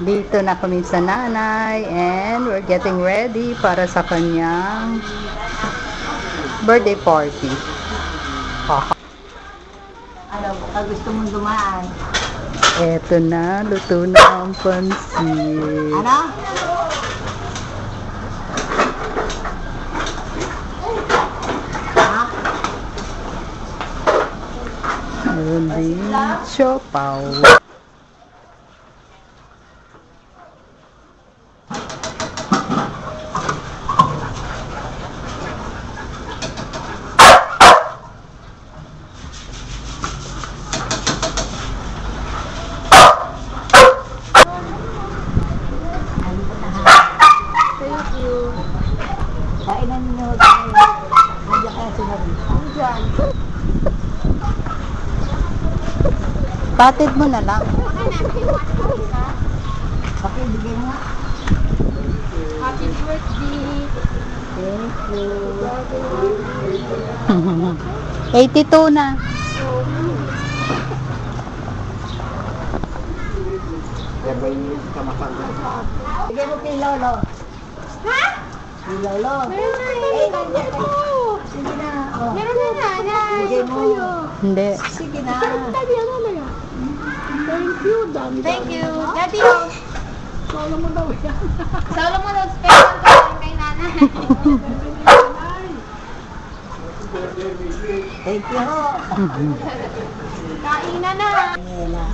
Dito na kami sa nanay and we're getting ready para sa kanyang birthday party. Ano, pag gusto mong dumaan. Eto na, luto na ang pansit. Ano? Ha? Meron din siopaw. Kainan ninyo. Nandiyan kaya sinabi. Nandiyan. Patid mo na lang. Okay, bigay mo. Happy birthday! Thank you. 82 na. Bigay mo kay Lolo. Ha? Kay Lolo. Meron na nanay ko! Sige na. Oh. Meron na nanay! Bigay mo. Hindi. Sige na. Daddy, ano na yan? Thank you, dami. Thank you. Daddy, oh. Solo mo daw yan. Solo mo daw special ka lang kay nanay. Thank you. Kainan na. Nela.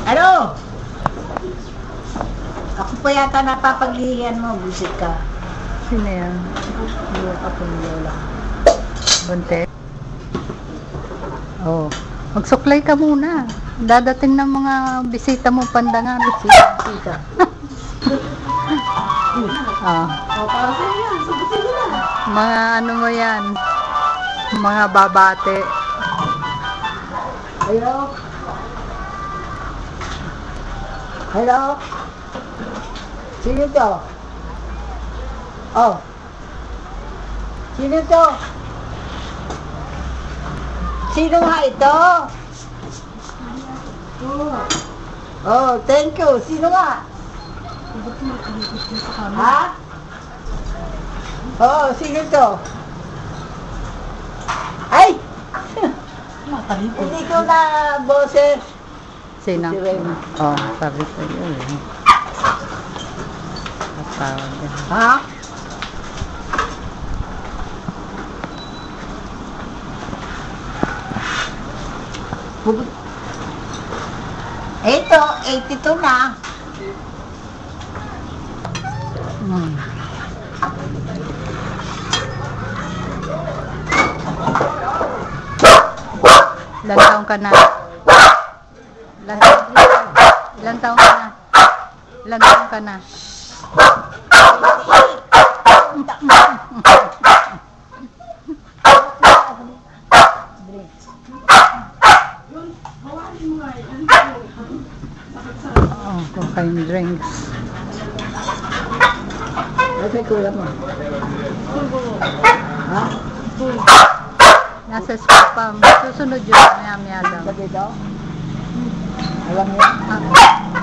Ano? Ako pa yata napapaglihian mo, busit ka. Sino yan? Hindi ako ni Lola. Bunte? Oh. Magsuklay ka muna. Dadating ng mga bisita mo pandangan. Bisita. Ah. O, para sa'yo yan. Sagutin mo na. Mga ano mo yan? Mga babate. Hello? Hello? Sino to? Oh. Sino to? Sino nga ito? Oh, thank you. Sino nga? Ha? Oh, sino to? Ay! Hindi ko na boses. Sino? Si Rem. Oh, sabi ko yun. Tatawag yan. Ha? Ito, 82 na. Hmm. Ilan taong ka na? Ilan taong ka na? Ilan taong ka na? Oh, cocaine drinks. Ay, kuya mo. Ha? Nasa spam. Susunod yun. Maya-maya lang. Sa dito? Alam niyo? Ah.